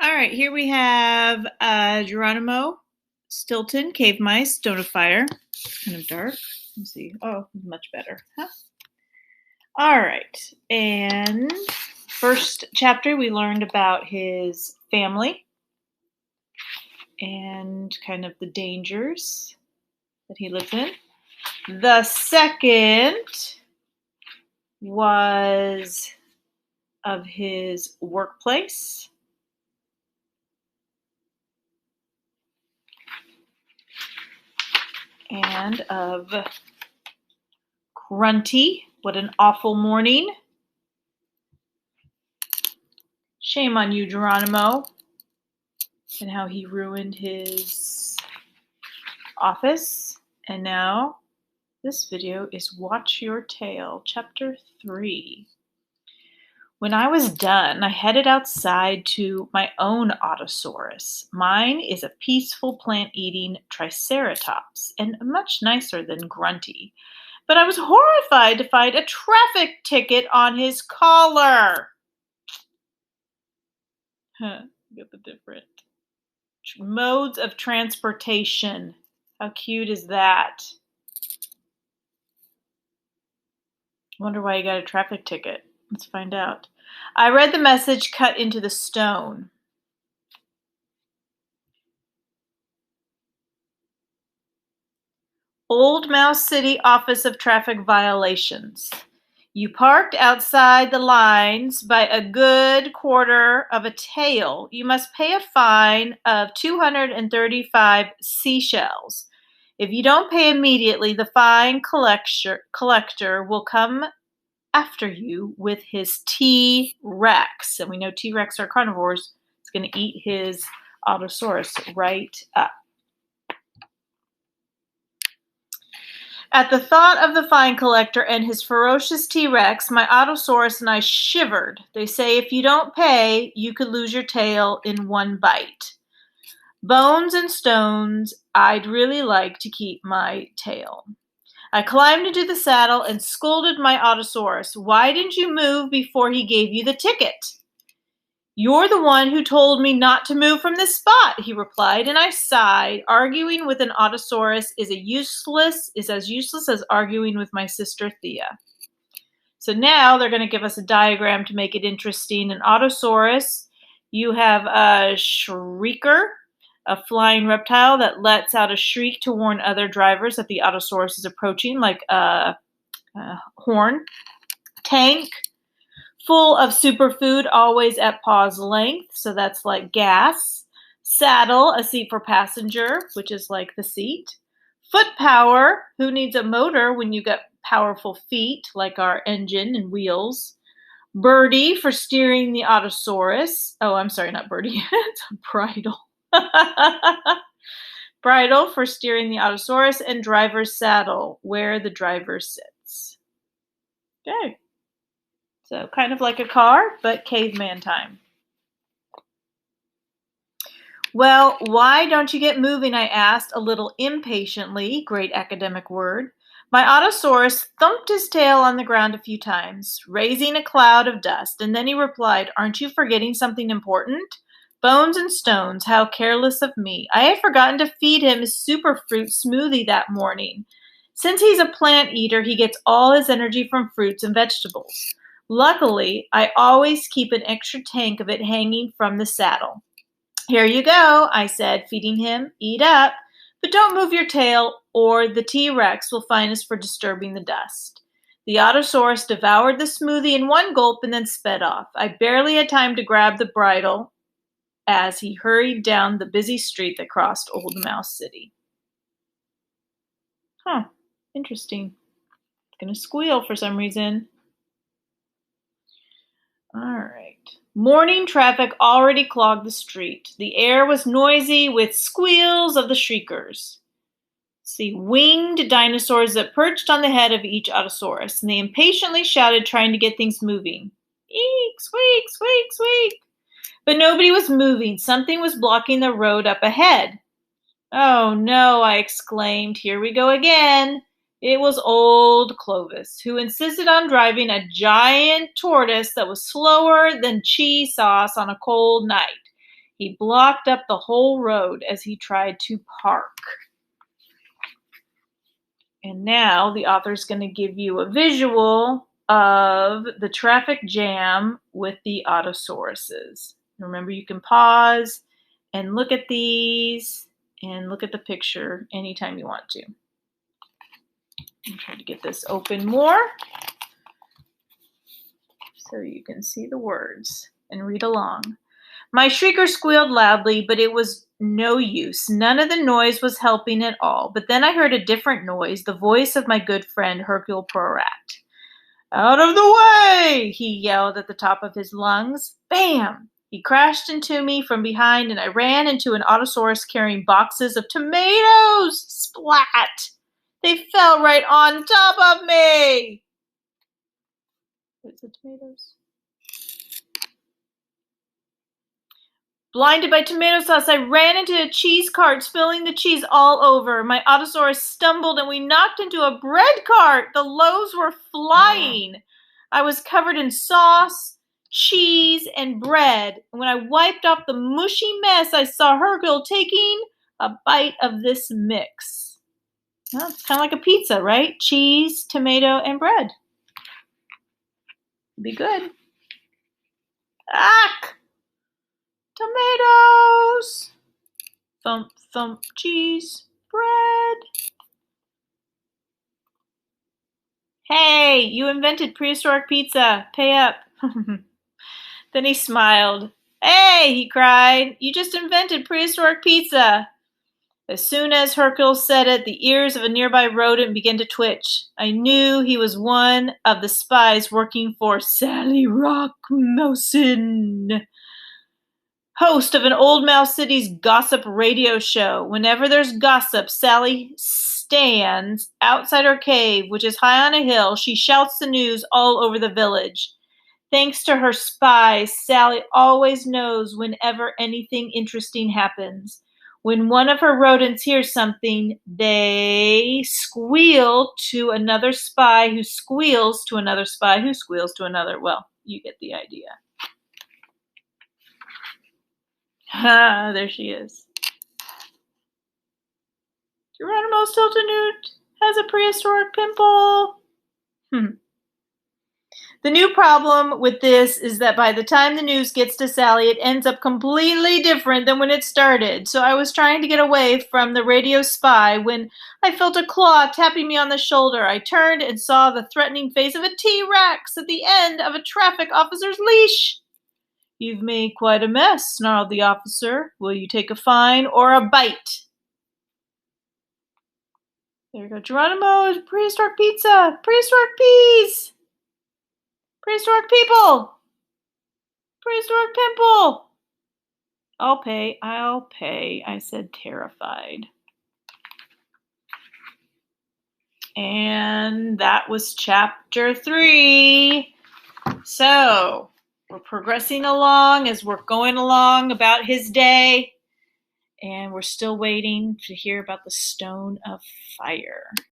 All right, here we have Geronimo, Stilton, Cave Mice, Stone of Fire. Kind of dark. Let's see. Oh, much better. Huh? All right, and first chapter we learned about his family and kind of the dangers that he lives in. The second was of his workplace. And of Grunty. What an awful morning. Shame on you, Geronimo. And how he ruined his office. And now this video is Watch Your Tail, Chapter 3. When I was done, I headed outside to my own Autosaurus. Mine is a peaceful plant-eating Triceratops and much nicer than Grunty. But I was horrified to find a traffic ticket on his collar. Get the different modes of transportation. How cute is that? Wonder why you got a traffic ticket. Let's find out. I read the message cut into the stone. Old Mouse City Office of Traffic Violations. You parked outside the lines by a good quarter of a tail. You must pay a fine of 235 seashells. If you don't pay immediately, the fine collector will come after you with his T-Rex. And we know T-Rex are carnivores. It's going to eat his Autosaurus right up. At the thought of the fine collector and his ferocious T-Rex, my Autosaurus and I shivered. They say if you don't pay, you could lose your tail in one bite. Bones and stones, I'd really like to keep my tail. I climbed into the saddle and scolded my Autosaurus. Why didn't you move before he gave you the ticket? You're the one who told me not to move from this spot, he replied, and I sighed. Arguing with an Autosaurus is as useless as arguing with my sister Thea. So now they're going to give us a diagram to make it interesting. An Autosaurus, you have a shrieker, a flying reptile that lets out a shriek to warn other drivers that the Autosaurus is approaching, like a horn. Tank, full of superfood, always at paw's length, so that's like gas. Saddle, a seat for passenger, which is like the seat. Foot power, who needs a motor when you got powerful feet, like our engine and wheels. Birdie, for steering the Autosaurus. Oh, I'm sorry, not birdie. It's a bridle. Bridle for steering the Autosaurus, and driver's saddle, where the driver sits. Okay. So kind of like a car, but caveman time. Well, why don't you get moving, I asked, a little impatiently. Great academic word. My Autosaurus thumped his tail on the ground a few times, raising a cloud of dust, and then he replied, aren't you forgetting something important? Bones and stones, how careless of me. I had forgotten to feed him his superfruit smoothie that morning. Since he's a plant eater, he gets all his energy from fruits and vegetables. Luckily, I always keep an extra tank of it hanging from the saddle. Here you go, I said, feeding him. Eat up, but don't move your tail or the T-Rex will fine us for disturbing the dust. The Autosaurus devoured the smoothie in one gulp and then sped off. I barely had time to grab the bridle as he hurried down the busy street that crossed Old Mouse City. Huh, interesting. It's gonna squeal for some reason. All right. Morning traffic already clogged the street. The air was noisy with squeals of the shriekers. See, winged dinosaurs that perched on the head of each Autosaurus, and they impatiently shouted, trying to get things moving. Eek, squeak, squeak, squeak. But nobody was moving. Something was blocking the road up ahead. Oh no, I exclaimed. Here we go again. It was old Clovis, who insisted on driving a giant tortoise that was slower than cheese sauce on a cold night. He blocked up the whole road as he tried to park. And now the author's going to give you a visual of the traffic jam with the autosauruses. Remember, you can pause and look at these and look at the picture anytime you want to. I'm trying to get this open more so you can see the words and read along. My shrieker squealed loudly, but it was no use. None of the noise was helping at all. But then I heard a different noise, the voice of my good friend Hercule Poirot. Out of the way, he yelled at the top of his lungs. Bam! He crashed into me from behind, and I ran into an autosaurus carrying boxes of tomatoes. Splat! They fell right on top of me. What's the tomatoes? Blinded by tomato sauce, I ran into a cheese cart, spilling the cheese all over. My autosaurus stumbled, and we knocked into a bread cart. The loaves were flying. I was covered in sauce, cheese, and bread. And when I wiped off the mushy mess, I saw Hercule taking a bite of this mix. Well, it's kind of like a pizza, right? Cheese, tomato, and bread. Be good. Ah! Tomatoes! Thump, thump, cheese, bread. Hey, you invented prehistoric pizza. Pay up. Then he smiled. Hey, he cried. You just invented prehistoric pizza. As soon as Hercule said it, the ears of a nearby rodent began to twitch. I knew he was one of the spies working for Sally Rockmousin, host of an Old Mouse City's gossip radio show. Whenever there's gossip, Sally stands outside her cave, which is high on a hill. She shouts the news all over the village. Thanks to her spies, Sally always knows whenever anything interesting happens. When one of her rodents hears something, they squeal to another spy who squeals to another spy who squeals to another. Well, you get the idea. Ah, there she is. Geronimo Stiltonute has a prehistoric pimple. The new problem with this is that by the time the news gets to Sally, it ends up completely different than when it started. So I was trying to get away from the radio spy when I felt a claw tapping me on the shoulder. I turned and saw the threatening face of a T-Rex at the end of a traffic officer's leash. You've made quite a mess, snarled the officer. Will you take a fine or a bite? There you go. Geronimo, prehistoric pizza, prehistoric peas. Prehistoric people! Prehistoric pimple! I'll pay, I said, terrified. And that was chapter 3. So, we're progressing along as we're going along about his day. And we're still waiting to hear about the Stone of Fire.